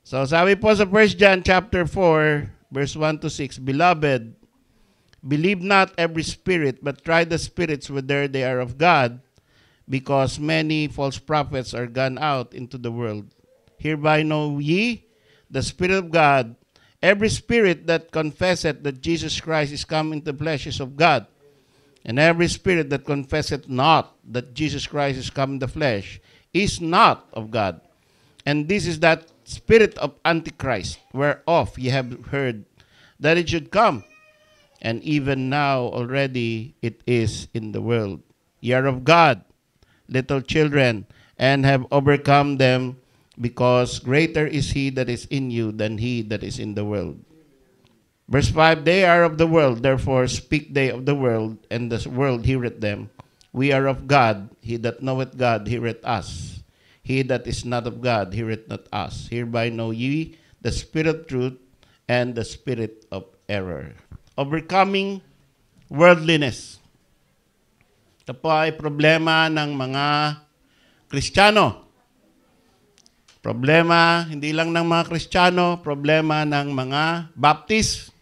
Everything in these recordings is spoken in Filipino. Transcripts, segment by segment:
So sabi po sa 1 John chapter 4, verse 1 to 6, Beloved, believe not every spirit, but try the spirits whether they are of God, because many false prophets are gone out into the world. Hereby know ye the Spirit of God. Every spirit that confesseth that Jesus Christ is come into the flesh is of God. And every spirit that confesseth not that Jesus Christ is come in the flesh is not of God. And this is that spirit of Antichrist, whereof ye have heard that it should come. And even now already it is in the world. Ye are of God, little children, and have overcome them, because greater is he that is in you than he that is in the world. Verse 5, They are of the world, therefore speak they of the world, and the world heareth them. We are of God, he that knoweth God heareth us. He that is not of God heareth not us. Hereby know ye the spirit of truth and the spirit of error. Overcoming worldliness. Ito po ay problema ng mga Kristiyano. Problema, hindi lang ng mga Kristiyano, problema ng mga Baptist.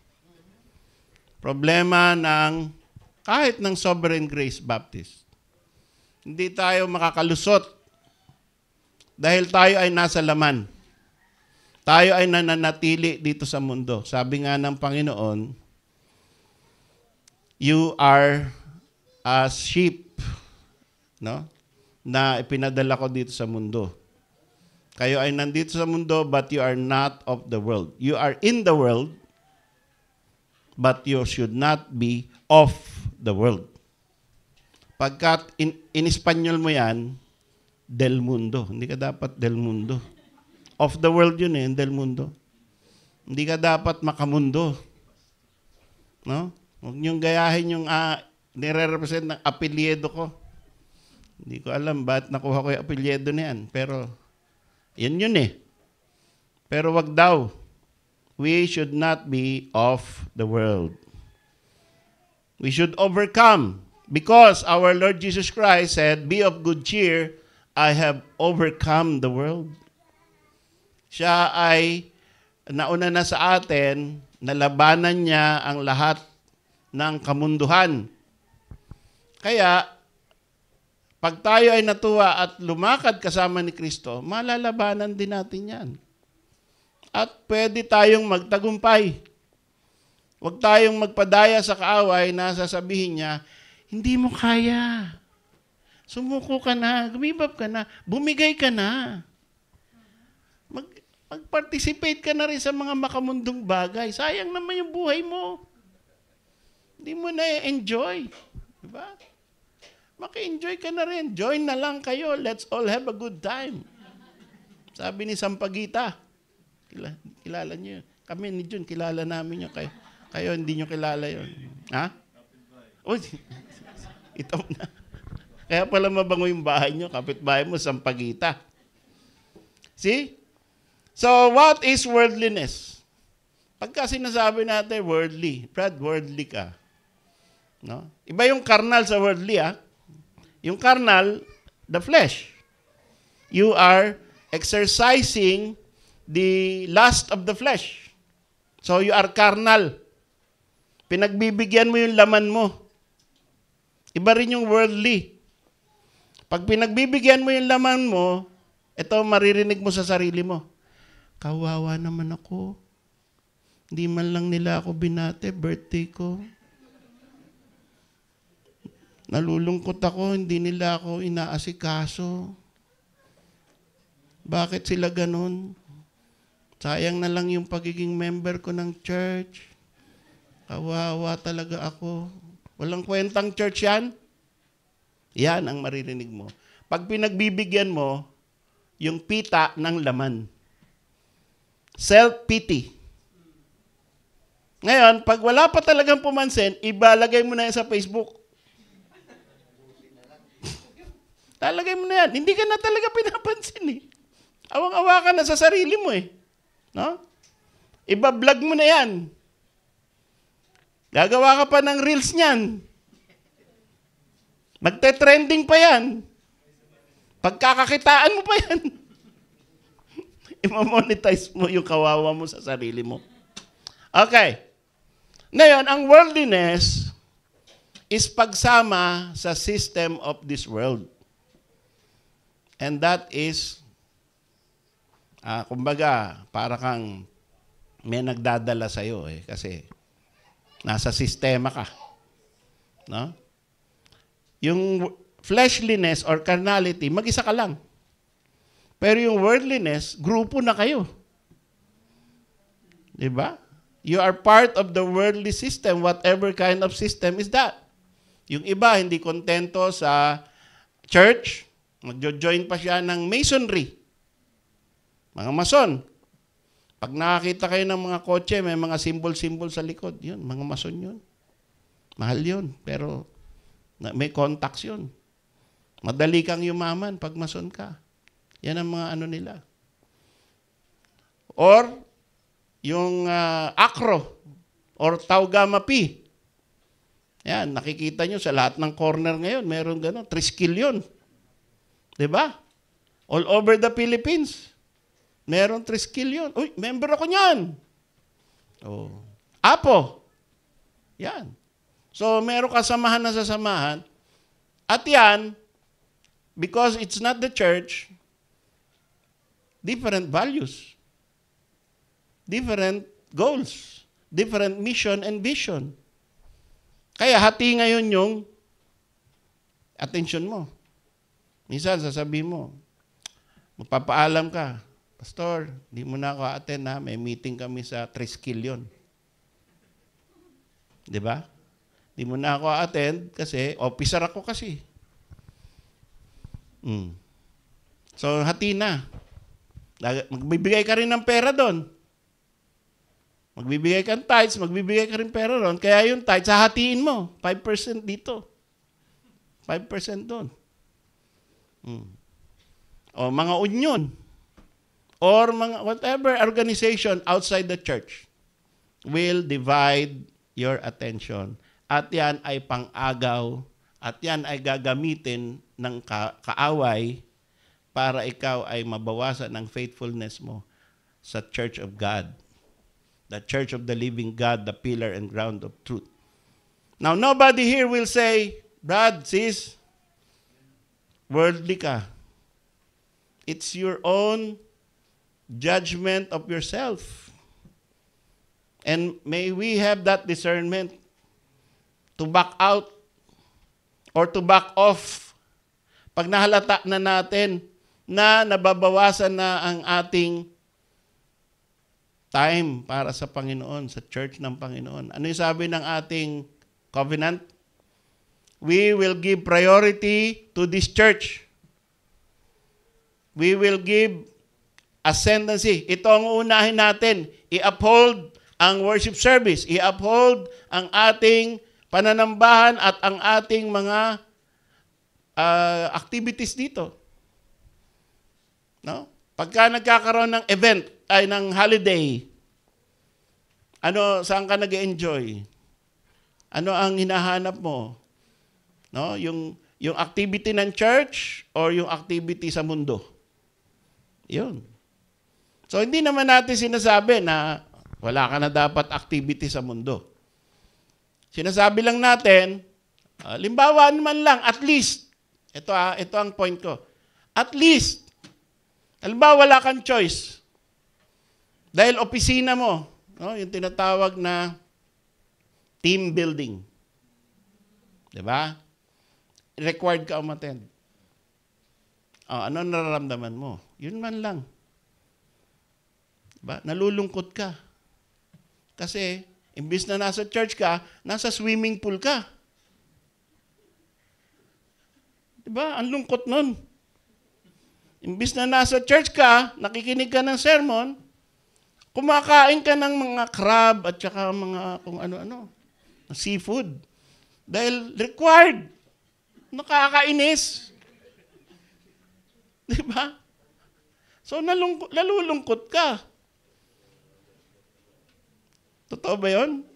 Problema ng kahit ng Sovereign Grace Baptist. Hindi tayo makakalusot dahil tayo ay nasa laman. Tayo ay nananatili dito sa mundo. Sabi nga ng Panginoon, you are as sheep, no? Na ipinadala ko dito sa mundo. Kayo ay nandito sa mundo, but you are not of the world. You are in the world, but you should not be of the world. Pagkat in Espanyol mo yan, del mundo. Hindi ka dapat del mundo. Of the world yun del mundo. Hindi ka dapat makamundo. No? Huwag niyong gayahin yung nire-represent ng apelyedo ko. Hindi ko alam ba't nakuha ko yung apelyedo na yan. Pero, yun Pero wag daw. We should not be of the world. We should overcome. Because our Lord Jesus Christ said, Be of good cheer, I have overcome the world. Siya ay nauna na sa atin, nalabanan niya ang lahat ng kamunduhan. Kaya, pag tayo ay natuwa at lumakad kasama ni Kristo, malalabanan din natin yan. At pwede tayong magtagumpay. Huwag tayong magpadaya sa kaaway na sasabihin niya, hindi mo kaya. Sumuko ka na, gumibab ka na, bumigay ka na. Mag-participate ka na rin sa mga makamundong bagay. Sayang naman yung buhay mo. Hindi mo na-enjoy. Diba? Maki-enjoy ka na rin. Join na lang kayo. Let's all have a good time. Sabi ni Sampaguita. Kilala niyo yun. Kami ni Jun, kilala namin yun. Kayo hindi niyo kilala yun. Ha? Uy, ito na. Kaya pala mabango yung bahay niyo. Kapitbahay mo, Sampaguita. See? So, what is worldliness? Pagka sinasabi natin worldly, Brad, worldly ka. No? Iba yung carnal sa worldly, Yung carnal, the flesh. You are exercising the lust of the flesh. So, you are carnal. Pinagbibigyan mo yung laman mo. Iba rin yung worldly. Pag pinagbibigyan mo yung laman mo, ito maririnig mo sa sarili mo. Kawawa naman ako. Hindi man lang nila ako binate, birthday ko. Nalulungkot ako, hindi nila ako inaasikaso. Bakit sila ganun? Sayang na lang yung pagiging member ko ng church. Kawawa talaga ako. Walang kwentang church yan. Yan ang maririnig mo. Pag pinagbibigyan mo, yung pita ng laman. Self-pity. Ngayon, pag wala pa talagang pumansin, ibalagay mo na yan sa Facebook. Talagay mo na yan. Hindi ka na talaga pinapansin Awang-awa ka na sa sarili mo No? Iba-vlog mo na yan. Gagawa ka pa ng reels niyan. Magte-trending pa yan. Pagkakakitaan mo pa yan. Imamonetize mo yung kawawa mo sa sarili mo. Okay. Ngayon, ang worldliness is pagsama sa system of this world. And that is, kumbaga, para kang may nagdadala sa'yo kasi nasa sistema ka. No? Yung fleshliness or carnality, mag-isa ka lang. Pero yung worldliness, grupo na kayo. Diba? You are part of the worldly system, whatever kind of system is that. Yung iba, hindi kontento sa church, magjo-join pa siya ng masonry. Mga mason. Pag nakakita kayo ng mga kotse, may mga symbol-symbol sa likod. Yun, mga mason yun. Mahal yun. Pero may contacts yun. Madali kang yumaman pag mason ka. Yan ang mga ano nila. Or, yung acro, or tau gamma pi. Yan, nakikita nyo sa lahat ng corner ngayon, meron gano'n. Triskill yun. Diba? All over the Philippines. Meron triskill yun. Uy, member ako niyan. Oh. Apo. Yan. So, meron kasamahan na sasamahan. At yan, because it's not the church, different values, different goals, different mission and vision. Kaya hati ngayon yung attention mo. Minsan sasabihin mo, magpapaalam ka, Pastor, di mo na ako attend ha, may meeting kami sa Triskill yun. Di ba? Di mo na ako attend kasi officer ako kasi. So, hati na. Magbibigay ka rin ng pera doon. Magbibigay ka ng tithes, magbibigay ka rin pera doon. Kaya yung tithes, hahatiin mo. 5% dito. 5% doon. O mga union. Or mga whatever organization outside the church will divide your attention. At yan ay pang-agaw. At yan ay gagamitin ng kaaway para ikaw ay mabawasan ng faithfulness mo sa Church of God. The Church of the Living God, the pillar and ground of truth. Now, nobody here will say, Brad, sis, worldly ka. It's your own judgment of yourself. And may we have that discernment to back out or to back off pag nahalata na natin na nababawasan na ang ating time para sa Panginoon, sa church ng Panginoon. Ano yung sabi ng ating covenant? We will give priority to this church. We will give ascendancy. Ito ang unahin natin. I-uphold ang worship service. I-uphold ang ating pananambahan at ang ating mga activities dito. No? Pagka nagkakaroon ng event, ay ng holiday, saan ka nag-enjoy? Ano ang hinahanap mo? No? Yung activity ng church or yung activity sa mundo? Yun. So, hindi naman natin sinasabi na wala ka na dapat activity sa mundo. Sinasabi lang natin, limbawa naman lang, at least, ito ang point ko, at least, halimbawa wala kang choice. Dahil opisina mo, no, yung tinatawag na team building. Diba? Required ka umattend. Ano nararamdaman mo? Yun man lang. Diba? Nalulungkot ka. Kasi, imbis na nasa church ka, nasa swimming pool ka. Diba? Ang lungkot nun. Imbis na nasa church ka, nakikinig ka ng sermon, kumakain ka ng mga crab at saka mga kung ano-ano, seafood. Dahil required. Nakakainis. Diba? So, nalulungkot ka. Totoo ba yun?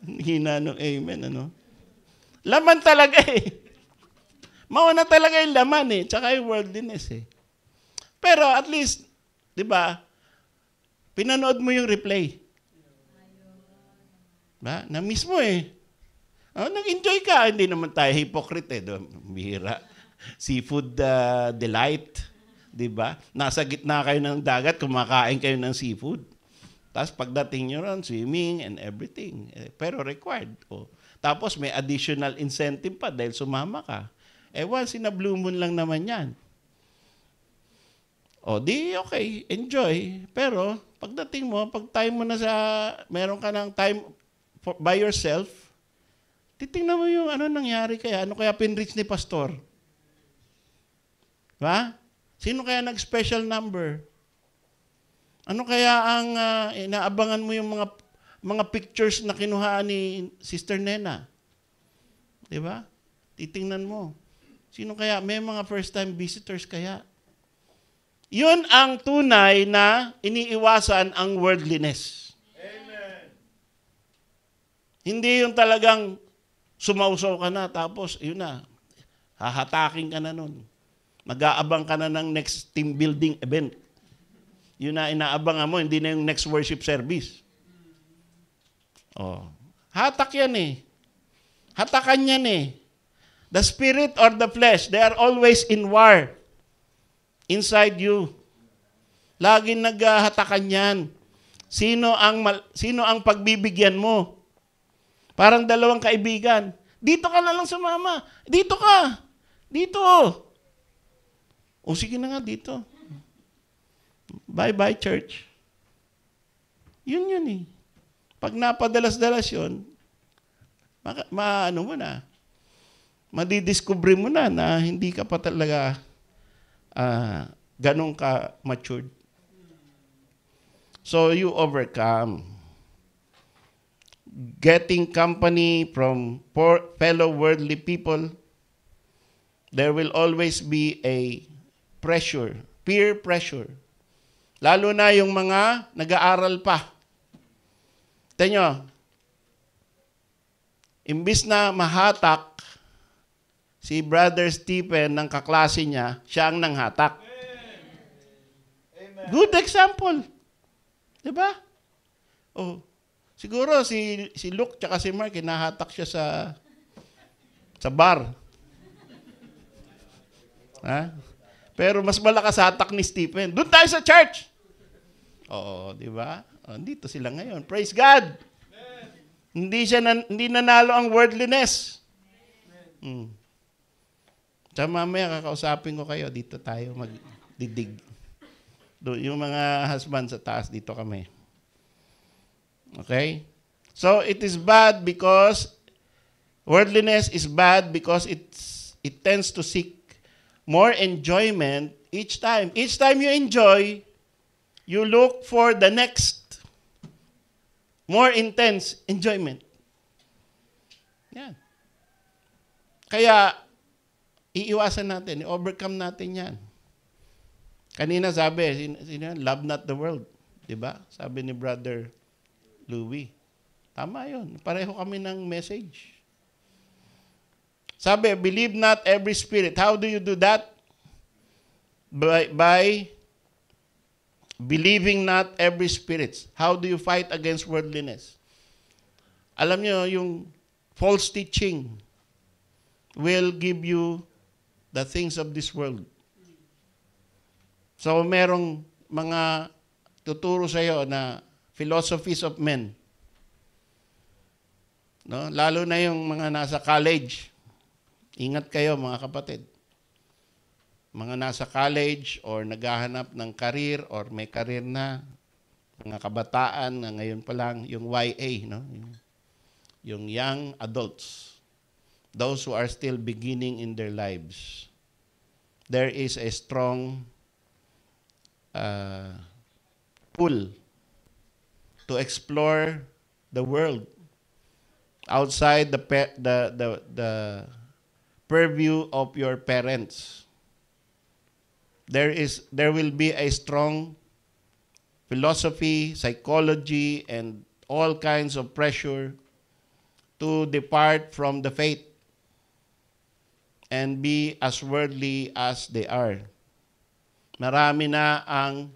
Hina ng amen, ano? Laman talaga eh. Mauna talaga yung laman eh, tsaka yung worldliness eh. Pero at least, di ba, pinanood mo yung replay. Ba? Na-miss mo eh. Oh, nag-enjoy ka. Hindi naman tayo hypocrite eh. Bihira. Seafood delight. Di ba? Nasa gitna kayo ng dagat, kumakain kayo ng seafood. Tapos pagdating nyo ron, swimming and everything. Pero required. Oh. Tapos may additional incentive pa dahil sumama ka. Once in a blue moon lang naman yan. O, di okay, enjoy. Pero, pagdating mo, pag time mo na meron ka ng time by yourself, titingnan mo yung ano nangyari kaya, ano kaya pinreach ni pastor? Diba? Sino kaya nag-special number? Ano kaya ang inaabangan mo yung mga pictures na kinuhaan ni Sister Nena? Diba? Titingnan mo. Sino kaya? May mga first-time visitors kaya? Yun ang tunay na iniiwasan ang worldliness. Amen. Hindi yung talagang sumausaw ka na, tapos yun na, hahataking ka na nun. Mag-aabang ka na ng next team building event. Yun na inaabangan mo, hindi na yung next worship service. Oh. Hatak yan eh. Hatakan yan eh. The spirit or the flesh, they are always in war. Inside you. Laging naghahatakan yan. Sino ang pagbibigyan mo? Parang dalawang kaibigan. Dito ka na lang sumama. Dito ka. Dito. O sige na nga dito. Bye-bye church. Yun eh. Pag napadalas-dalas yun, madidiscover mo na hindi ka pa talaga ganun ka matured. So you overcome. Getting company from fellow worldly people, there will always be a pressure, peer pressure. Lalo na yung mga nag-aaral pa. Tingnan nyo, imbis na mahatak si Brother Stephen ng kaklase niya, siya ang nanghatak. Amen. Good example. Diba? Oh, siguro si Luke tsaka si Mark, hinahatak siya sa bar. Ha? Pero mas malakas hatak ni Stephen. Doon tayo sa church. Oo, di ba? Oh, dito sila ngayon. Praise God. Amen. Hindi nanalo ang worldliness. Sa mamaya kakausapin ko kayo, dito tayo magdidig. Yung mga husband sa taas, dito kami. Okay? So, it is bad because, worldliness is bad because it tends to seek more enjoyment each time. Each time you enjoy, you look for the next, more intense enjoyment. Yan. Kaya, iiwasan natin, i-overcome natin yan. Kanina sabi, love not the world. Diba? Sabi ni Brother Louis. Tama yun. Pareho kami ng message. Sabi, believe not every spirit. How do you do that? By believing not every spirit. How do you fight against worldliness? Alam nyo, yung false teaching will give you the things of this world. So, merong mga tuturo sa iyo na philosophies of men. No? Lalo na yung mga nasa college. Ingat kayo mga kapatid. Mga nasa college or naghahanap ng career or may career na, mga kabataan na ngayon pa lang, yung YA, no? Yung young adults. Those who are still beginning in their lives. There is a strong pull to explore the world outside the purview of your parents. There will be a strong philosophy, psychology, and all kinds of pressure to depart from the faith and be as worldly as they are. Marami na ang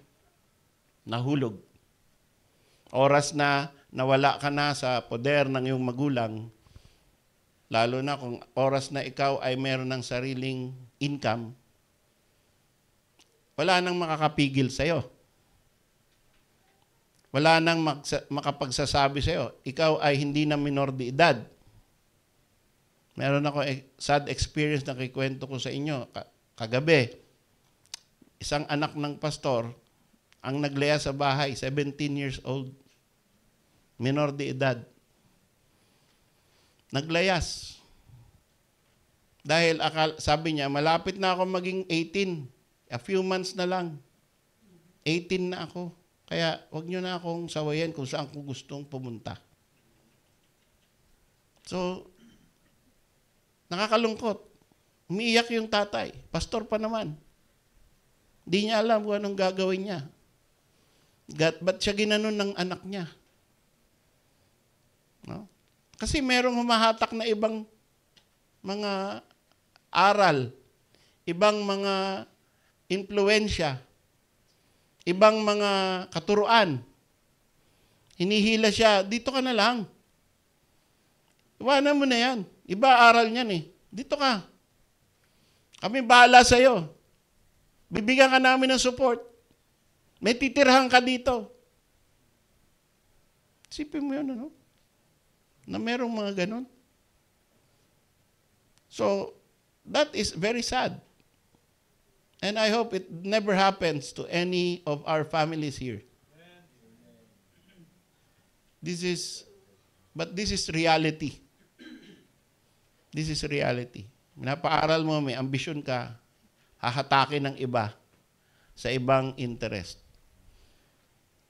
nahulog. Oras na nawala ka na sa poder ng iyong magulang, lalo na kung oras na ikaw ay meron ng sariling income, wala nang makakapigil sa'yo. Wala nang makapagsasabi sa'yo, ikaw ay hindi na minor de edad. Meron ako sad experience na kikwento ko sa inyo kagabi. Isang anak ng pastor, ang naglaya sa bahay, 17 years old. Minor de edad. Naglayas. Dahil sabi niya, malapit na ako maging 18. A few months na lang. 18 na ako. Kaya wag niyo na akong sawayan kung saan ko gustong pumunta. So, nakakalungkot. Umiiyak yung tatay. Pastor pa naman. Hindi niya alam kung anong gagawin niya. Ba't siya ginanon ng anak niya? No? Kasi merong humahatak na ibang mga aral, ibang mga impluensya, ibang mga katuruan. Hinihila siya, dito ka na lang. Iwanan mo na yan. Iba aral niyan eh. Dito ka. Kami bahala sa'yo. Bibigyan ka namin ng support. May titirhan ka dito. Isipin mo yun, ano? Na merong mga ganun. So, that is very sad. And I hope it never happens to any of our families here. But this is reality. This is reality. Napaaral mo, may ambisyon ka, hahatakin ng iba sa ibang interest.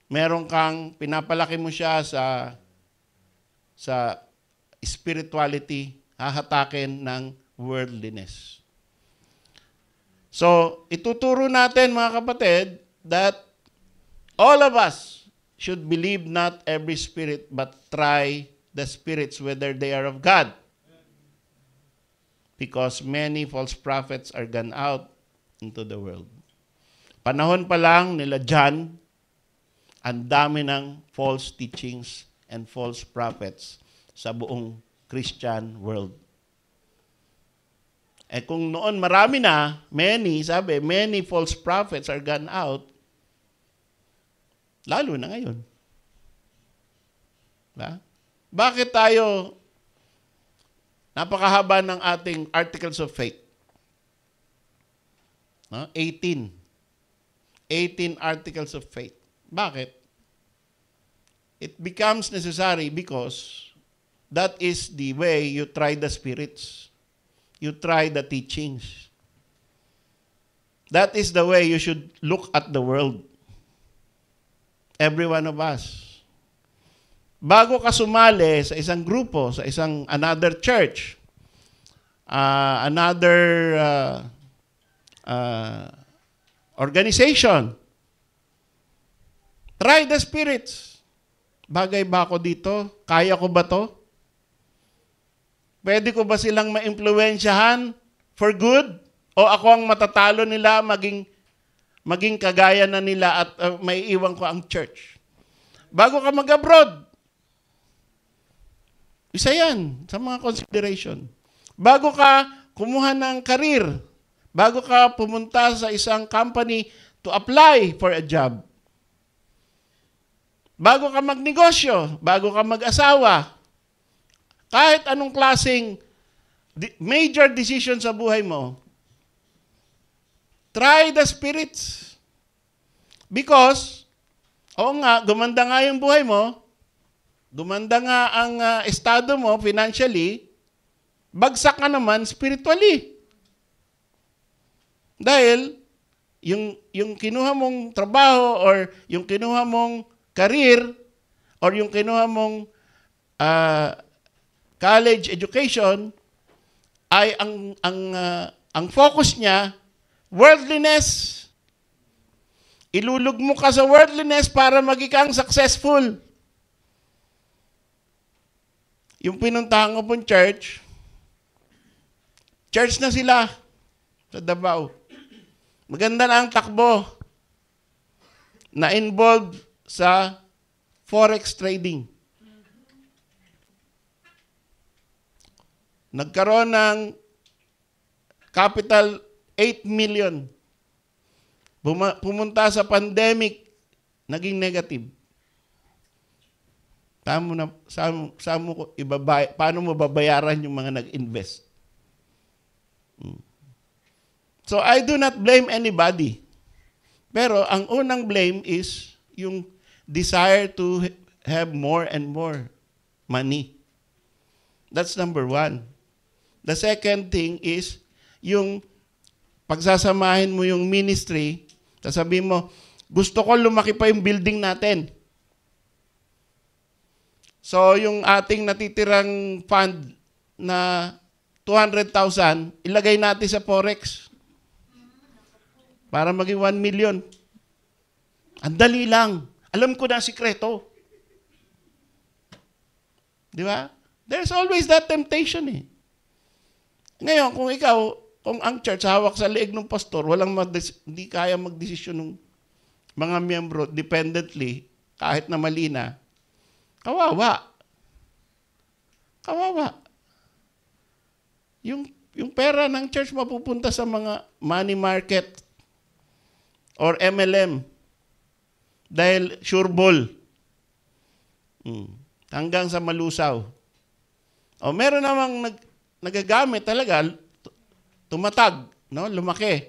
Meron kang, pinapalaki mo siya sa spirituality, hahatakin ng worldliness. So, ituturo natin mga kapatid that all of us should believe not every spirit but try the spirits whether they are of God. Because many false prophets are gone out into the world. Panahon pa lang nila John, ang dami ng false teachings and false prophets sa buong Christian world. Eh kung noon marami na, many false prophets are gone out, lalo na ngayon. Ba? Bakit tayo, napakahaba ng ating articles of faith? 18 articles of faith. Bakit? It becomes necessary because that is the way you try the spirits. You try the teachings. That is the way you should look at the world. Every one of us. Bago ka sumali sa isang grupo, sa another church, another organization, try the spirits. Bagay ba ako dito? Kaya ko ba to? Pwede ko ba silang maimpluwensyahan for good? O ako ang matatalo nila, maging kagaya na nila at may iwan ko ang church? Bago ka mag-abroad, isa yan sa mga consideration. Bago ka kumuha ng career, bago ka pumunta sa isang company to apply for a job, bago ka magnegosyo, bago ka mag-asawa, kahit anong klaseng major decision sa buhay mo, try the spirits. Because, oo nga, gumanda nga yung buhay mo, gumanda nga ang estado mo financially, bagsak ka naman spiritually. Dahil, yung kinuha mong trabaho or yung kinuha mong career or yung kinuha mong college education ay ang focus niya worldliness. Ilulog mo ka sa worldliness para maging successful. Yung pinuntahan ko pong church na sila sa Davao. Maganda na ang takbo. na involved sa forex trading. Nagkaroon ng capital 8 million. Pumunta sa pandemic, naging negative. Paano mo babayaran yung mga nag-invest? So I do not blame anybody. Pero ang unang blame is yung desire to have more and more money. That's number one. The second thing is yung pagsasamahin mo yung ministry, sasabihin mo, gusto ko lumaki pa yung building natin. So yung ating natitirang fund na 200,000, ilagay natin sa forex para maging 1 million. Ang dali lang. Alam ko na ang sikreto. Di ba? There's always that temptation eh. Ngayon, kung ang church hawak sa leeg ng pastor, hindi kaya magdesisyon ng mga miyembro dependently, kahit na mali na, kawawa. Kawawa. Yung pera ng church mapupunta sa mga money market or MLM dahil sure ball. Hanggang sa malusaw. O meron namang nagagamit talaga, tumatag, no? Lumaki.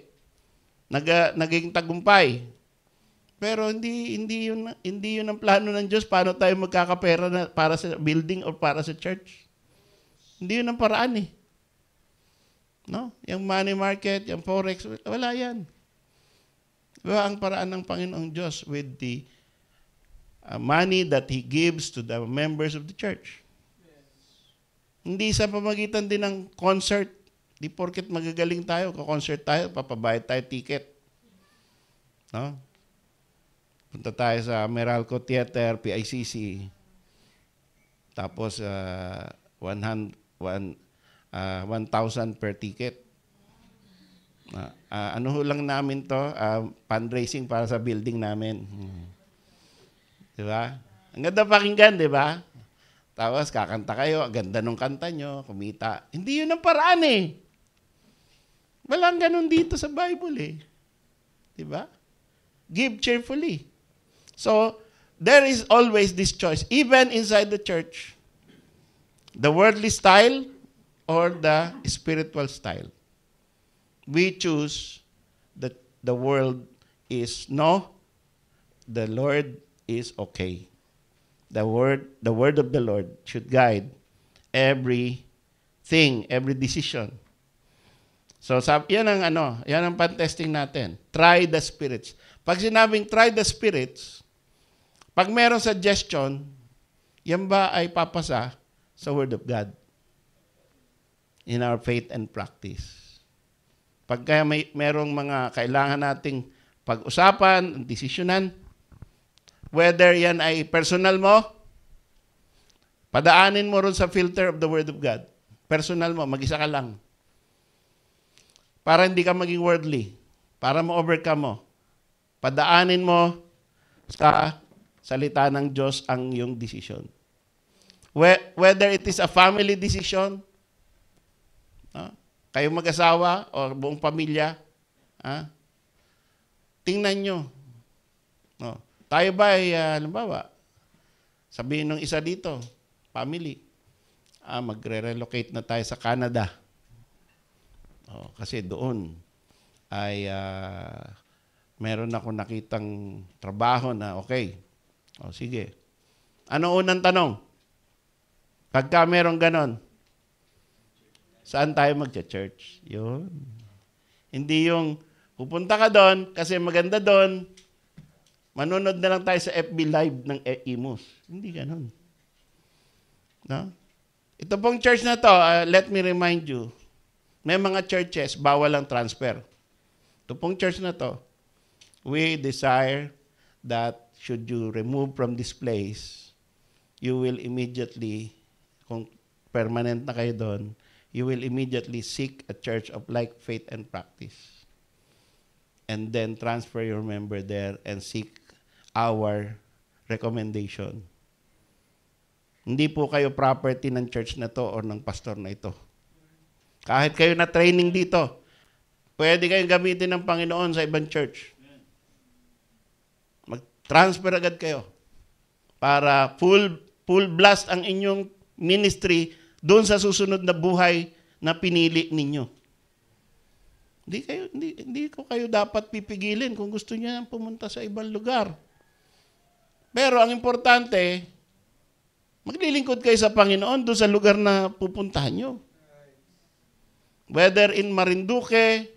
Naging tagumpay. Pero hindi yun ang plano ng Diyos paano tayo magkakapera para sa building o para sa church. Hindi yun ang paraan eh. No? Yung money market, yung forex, wala yan. Diba ang paraan ng Panginoong Diyos with the money that He gives to the members of the church. Hindi sa pamagitan din ng concert. Di porket magagaling tayo, ka-concert tayo, papabayad tayo ticket. No? Punta tayo sa Meralco Theater, PICC. Tapos 1,000 per ticket. Ano ho lang namin to? Fundraising para sa building namin. Di ba? Ang ganda pakinggan, di ba? Tapos kakanta kayo, ang ganda nung kanta nyo, kumita. Hindi yun ang paraan eh. Walang ganun dito sa Bible eh. Di ba? Give cheerfully. So, there is always this choice. Even inside the church, the worldly style or the spiritual style. We choose that the world is no, the Lord is okay. The word of the Lord should guide everything, every decision. So, yan ang pan-testing natin. Try the spirits. Pag sinabing try the spirits, pag merong suggestion, yan ba ay papasa sa Word of God in our faith and practice? Pag kaya merong mga kailangan nating pag-usapan, desisyonan, whether yan ay personal mo, padaanin mo ron sa filter of the Word of God. Personal mo, mag-isa ka lang. Para hindi ka maging worldly. Para ma-overcome mo. Padaanin mo sa salita ng Diyos ang iyong decision. Whether it is a family decision, kayo mag-asawa o buong pamilya, tingnan nyo. Tayo ba ay, halimbawa, sabihin ng isa dito, family, magre-relocate na tayo sa Canada. Kasi doon ay meron ako nakitang trabaho na okay. Sige. Ano unang tanong? Pagka meron ganon, saan tayo magcha-church? Yun. Hindi yung pupunta ka doon kasi maganda doon, manonood na lang tayo sa FB Live ng Imus. Hindi ganon. No? Ito pong church na to, let me remind you, may mga churches, bawal ang transfer. Ito pong church na to, we desire that should you remove from this place, you will immediately, kung permanent na kayo doon, you will immediately seek a church of like faith and practice. And then transfer your member there and seek our recommendation. Hindi po kayo property ng church na to or ng pastor na ito. Kahit kayo na training dito, pwede kayong gamitin ng Panginoon sa ibang church. Mag-transfer agad kayo para full blast ang inyong ministry doon sa susunod na buhay na pinili ninyo. Hindi ko kayo dapat pipigilin kung gusto niyo pumunta sa ibang lugar. Pero ang importante, maglilingkod kayo sa Panginoon doon sa lugar na pupuntahan nyo. Whether in Marinduque,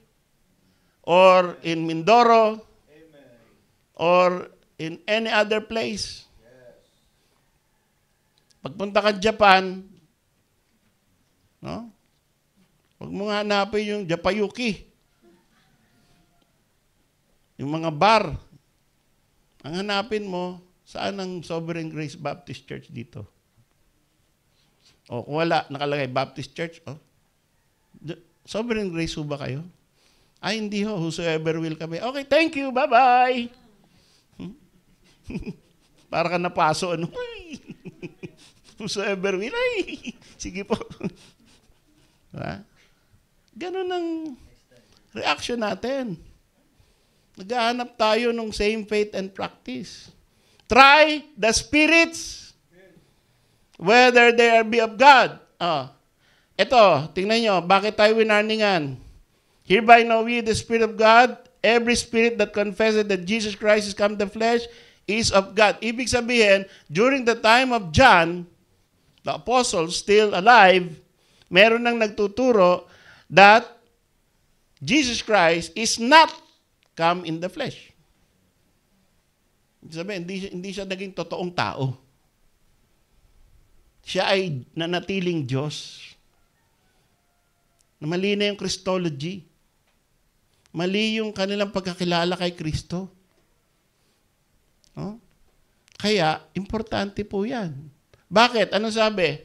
or in Mindoro, or in any other place. Pagpunta ka Japan, no? Huwag mo nga hanapin yung Japayuki. Yung mga bar. Ang hanapin mo, saan ang Sovereign Grace Baptist Church dito? O kung wala, nakalagay Baptist Church, Sovereign Grace ho ba kayo? Ay, hindi ho. Whosoever will kami. Okay, thank you. Bye-bye. Para ka napaso. Ano? Whosoever will. Ay, sige po. Diba? Ganun ang reaction natin. Naghahanap tayo ng same faith and practice. Try the spirits whether they are be of God. Ito, tingnan nyo, bakit tayo winarningan? Hereby know we the Spirit of God, every spirit that confesses that Jesus Christ is come in the flesh is of God. Ibig sabihin, during the time of John, the apostles still alive, meron nang nagtuturo that Jesus Christ is not come in the flesh. Ibig sabihin, hindi siya naging totoong tao. Siya ay nanatiling Diyos. Mali na yung Christology. Mali yung kanilang pagkakilala kay Kristo. No? Kaya, importante po yan. Bakit? Ano sabi?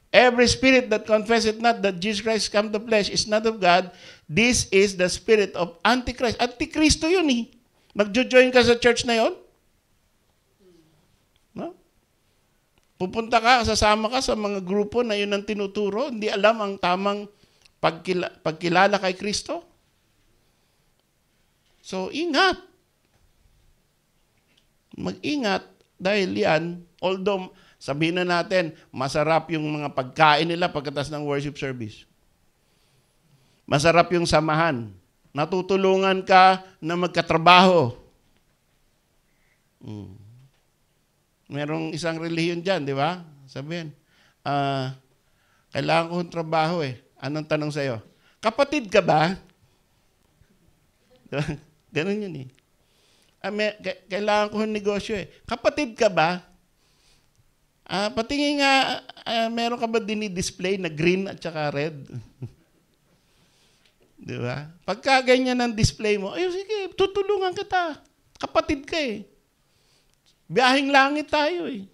Every spirit that confesseth not that Jesus Christ come to flesh is not of God, this is the spirit of Antichrist. Antikristo yun eh. Magjo-join ka sa church na yun? No? Pupunta ka, sasama ka sa mga grupo na yun ang tinuturo, hindi alam ang tamang pagkilala kay Kristo. So, ingat. Mag-ingat dahil yan, although sabihin na natin, masarap yung mga pagkain nila pagkatapos ng worship service. Masarap yung samahan. Natutulungan ka na magkatrabaho. Merong isang relihiyon dyan, di ba? Sabihin, kailangan ko ng trabaho eh. Anong tanong sa'yo? Kapatid ka ba? Diba? Ganun yun eh. Kailangan ko ng negosyo eh. Kapatid ka ba? Patingin nga, meron ka ba dinidisplay na green at saka red? Di ba? Pagka ganyan ang display mo, ay sige, tutulungan kita. Kapatid ka eh. Biyahing langit tayo eh.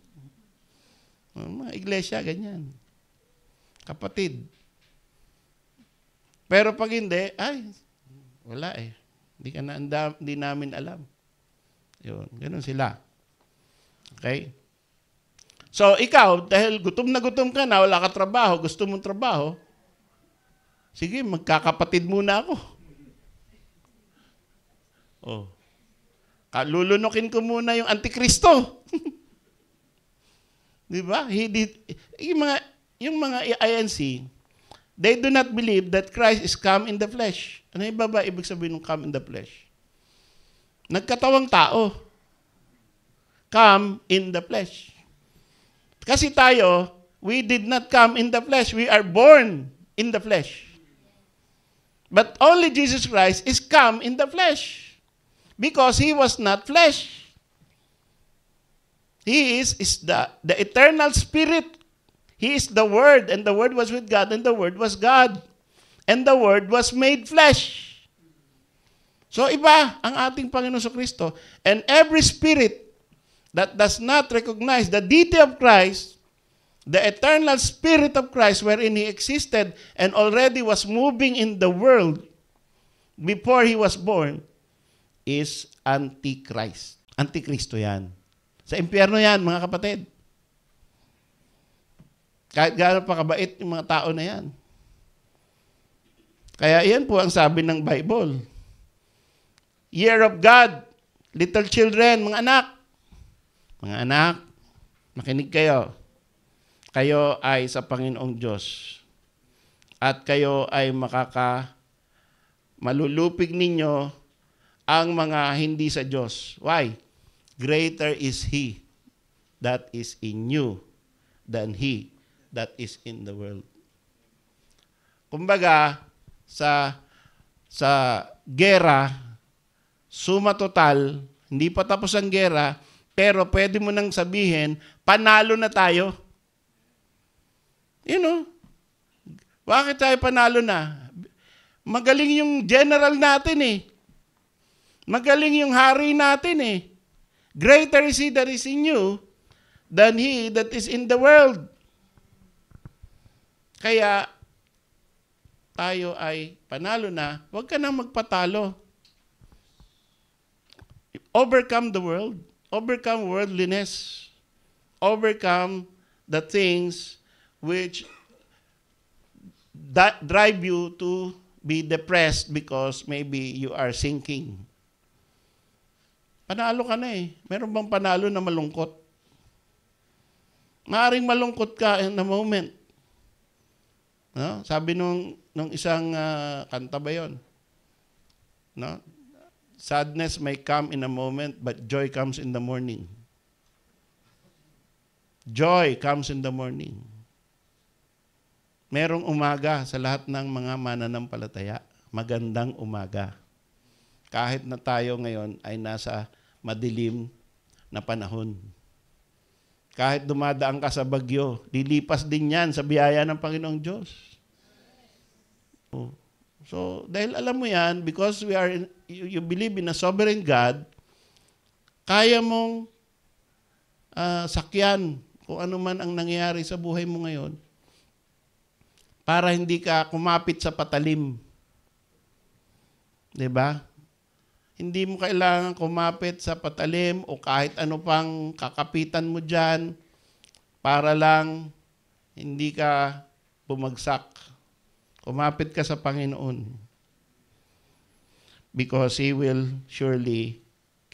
Mga iglesia, ganyan. Kapatid. Pero pag hindi, ay, wala eh. Hindi namin alam. Yun, ganun sila. Okay? So, ikaw, dahil gutom ka na, wala ka trabaho, gusto mong trabaho, sige, magkakapatid muna ako. Lulunukin ko muna yung Antikristo. Di ba? Yung mga INC, they do not believe that Christ is come in the flesh. Ano yung ba ibig sabihin ng come in the flesh? Nagkatawang tao. Come in the flesh. Kasi tayo, we did not come in the flesh. We are born in the flesh. But only Jesus Christ is come in the flesh. Because He was not flesh. He is the eternal Spirit. He is the Word, and the Word was with God, and the Word was God. And the Word was made flesh. So iba ang ating Panginoon Kristo. And every spirit that does not recognize the deity of Christ, the eternal Spirit of Christ wherein He existed and already was moving in the world before He was born, is Antichrist. Antikristo yan. Sa impyerno yan, mga kapatid. Kahit gaano pa kabait yung mga tao na yan. Kaya iyan po ang sabi ng Bible. Year of God, little children, mga anak, makinig kayo. Kayo ay sa Panginoong Diyos. At kayo ay malulupig ninyo ang mga hindi sa Diyos. Why? Greater is He that is in you than He that is in the world. Kumbaga, sa gera, suma total, hindi pa tapos ang gera, pero pwede mo nang sabihin, panalo na tayo. You know, bakit tayo panalo na? Magaling yung general natin eh. Magaling yung hari natin eh. Greater is He that is in you than he that is in the world. Kaya, tayo ay panalo na, huwag ka nang magpatalo. Overcome the world. Overcome worldliness. Overcome the things which drive you to be depressed because maybe you are sinking. Panalo ka na eh. Meron bang panalo na malungkot? Maaring malungkot ka in a moment. No? Sabi nung isang kanta ba yun? No? Sadness may come in a moment, but joy comes in the morning. Joy comes in the morning. Merong umaga sa lahat ng mga mananampalataya. Magandang umaga. Kahit na tayo ngayon ay nasa madilim na panahon. Kahit dumadaan ka sa bagyo, lilipas din yan sa biyaya ng Panginoong Diyos. So, dahil alam mo yan, because you believe in a sovereign God, kaya mong sakyan kung ano man ang nangyayari sa buhay mo ngayon para hindi ka kumapit sa patalim. 'Di ba? Hindi mo kailangan kumapit sa patalim o kahit ano pang kakapitan mo diyan para lang hindi ka bumagsak. Kumapit ka sa Panginoon. Because He will surely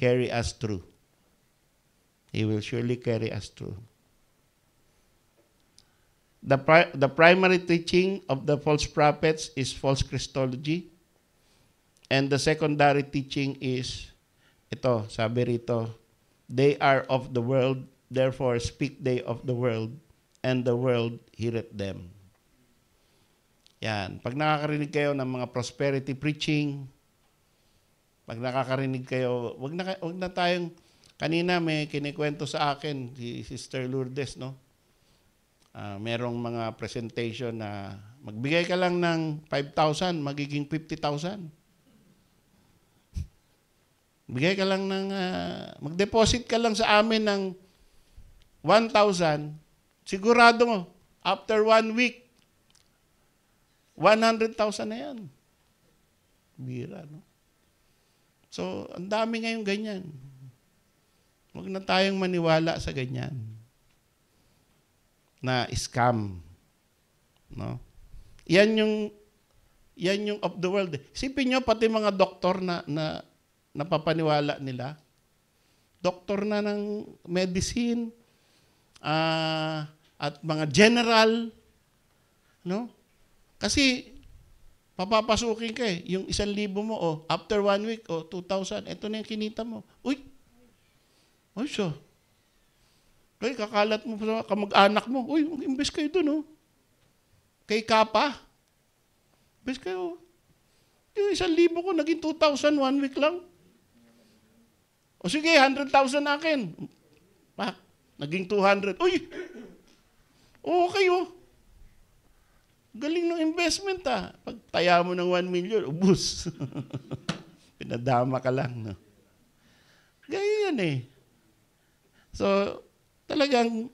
carry us through. He will surely carry us through. The primary teaching of the false prophets is false Christology. And the secondary teaching is, ito, sabi rito, they are of the world, therefore speak they of the world, and the world heareth them. Yan. Pag nakakarinig kayo ng mga prosperity preaching, pag nakakarinig kayo, wag na tayong, kanina may kinikwento sa akin, si Sister Lourdes, no? Merong mga presentation na magbigay ka lang ng 5,000, magiging 50,000. Bigay ka lang ng, mag-deposit ka lang sa amin ng 1,000, sigurado mo, after 1 week, 100,000 na yan. Bira, no? So, ang dami ngayong ganyan. Huwag na tayong maniwala sa ganyan na scam. No? Yan yung of the world. Isipin nyo, pati mga doktor na napapaniwala nila. Doktor na ng medicine, at mga general, no? Kasi, papapasukin ka eh. Yung 1,000 mo, after 1 week, 2,000, ito na yung kinita mo. Uy, so, kaya kakalat mo sa kamag-anak mo, uy, mag-invest kayo dun, Kay Kapa. Invest kayo. Yung 1,000 ko, naging 2,000, 1 week lang. O sige, 100,000 akin. Naging 200. Uy! Okay, Galing ng investment, Pag taya mo ng 1 million, ubus. Pinadama ka lang, no? Gaya yan, So, talagang,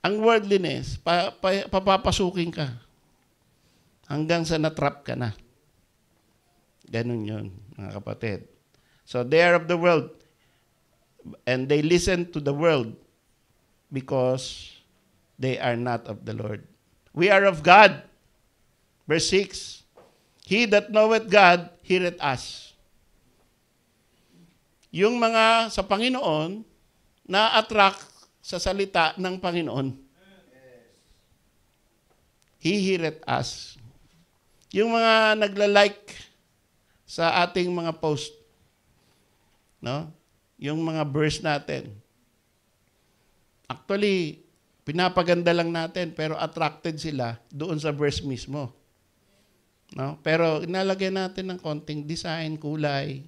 ang worldliness, papapasukin ka. Hanggang sa natrap ka na. Ganun yun, mga kapatid. So, they are of the world. And they listen to the world because they are not of the Lord. We are of God. Verse 6, He that knoweth God, heareth us. Yung mga sa Panginoon, na-attract sa salita ng Panginoon. He heareth us. Yung mga nagla-like sa ating mga post, no? Yung mga verse natin. Actually, pinapaganda lang natin, pero attracted sila doon sa verse mismo. No? Pero inalagay natin ng konting design, kulay,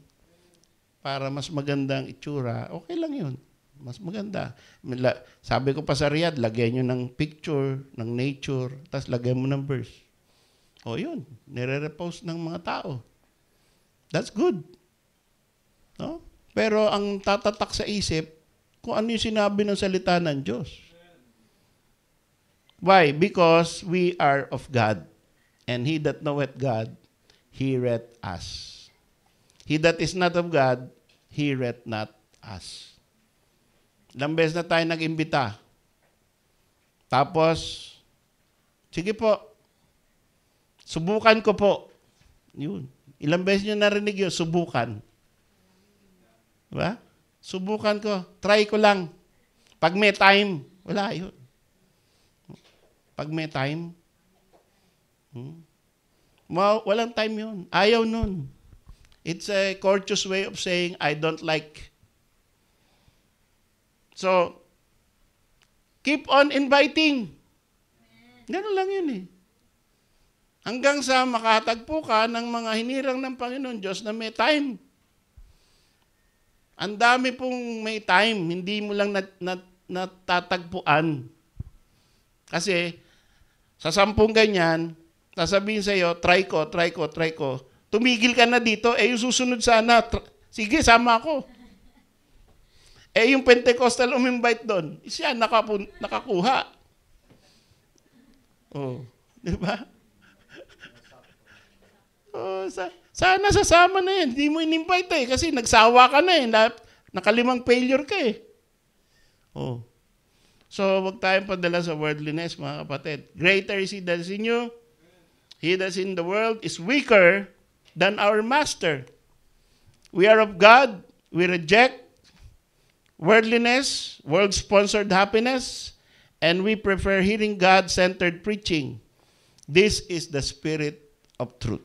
para mas magandang itsura. Okay lang yun. Mas maganda. Sabi ko pa sa Riyadh, lagyan nyo ng picture, ng nature, tapos lagyan mo ng verse. O yun, nire-repost ng mga tao. That's good. No? Pero ang tatatak sa isip, kung ano yung sinabi ng salita ng Diyos. Why? Because we are of God. And he that knoweth God, heareth us. He that is not of God, heareth not us. Ilang beses na tayo nag-imbita. Tapos, sige po, subukan ko po. Yun. Ilang beses nyo narinig yun, subukan. Diba? Subukan ko. Try ko lang. Pag may time, wala yun. Pag may time, walang time yun. Ayaw nun. It's a courteous way of saying, I don't like. So, keep on inviting. Ganun lang yun eh. Hanggang sa makatagpo ka ng mga hinirang ng Panginoon Diyos na may time. Ang dami pong may time, hindi mo lang natatagpuan. Kasi, sa 10 ganyan, sasabihin sa'yo, try ko. Tumigil ka na dito, yung susunod sana, sige, sama ako. Yung Pentecostal umimbite doon, siya nakakuha. Oh, di ba? Oh, sana sasama na yan. Hindi mo in-invite kasi nagsawa ka na nakalimang failure ka Oh. So, wag tayong padala sa worldliness, mga kapatid. Greater is He that is in you. He that is in the world is weaker than our master. We are of God. We reject worldliness, world-sponsored happiness, and we prefer hearing God-centered preaching. This is the spirit of truth.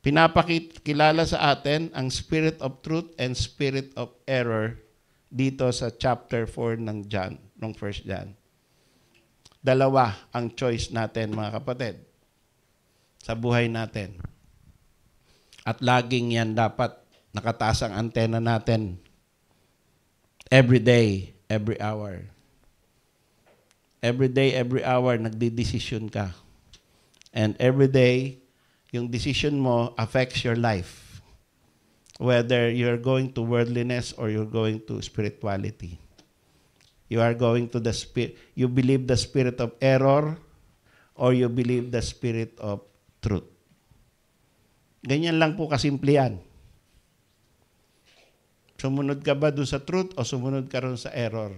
Pinapakilala sa atin ang spirit of truth and spirit of error dito sa chapter 4 ng John, ng 1 John. Dalawa ang choice natin, mga kapatid, sa buhay natin. At laging yan dapat nakataas ang antena natin. Every day, every hour. Every day, every hour, nagdidesisyon ka. And every day, yung decision mo affects your life. Whether you're going to worldliness or you're going to spirituality. You are going to the spirit, you believe the spirit of error or you believe the spirit of truth. Ganyan lang po kasimple yan. Sumunod ka ba doon sa truth o sumunod ka ron sa error?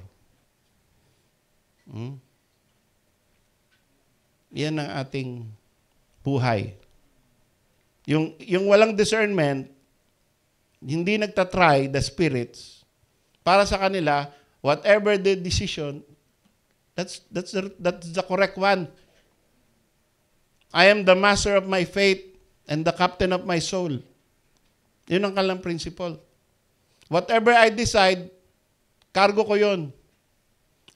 Yan ang ating buhay. Yung walang discernment, hindi nagtatry the spirits, para sa kanila, whatever the decision, that's the correct one. I am the master of my fate and the captain of my soul. Yun ang kanilang principle. Whatever I decide, cargo ko yun.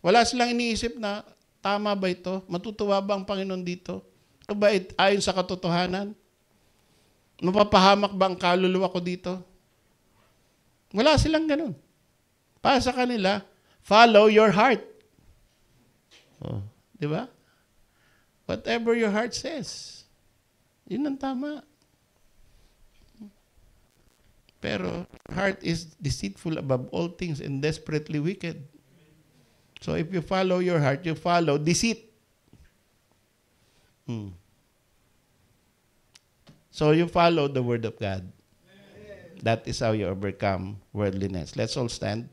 Wala silang iniisip na, tama ba ito? Matutuwa ba ang Panginoon dito? Ito ba ayon sa katotohanan? Mapapahamak ba ang kaluluwa ko dito? Wala silang ganun. Para sa kanila, follow your heart. Oh, di ba? Whatever your heart says, yun ang tama. Pero heart is deceitful above all things and desperately wicked. So if you follow your heart, you follow deceit. So you follow the Word of God. That is how you overcome worldliness. Let's all stand.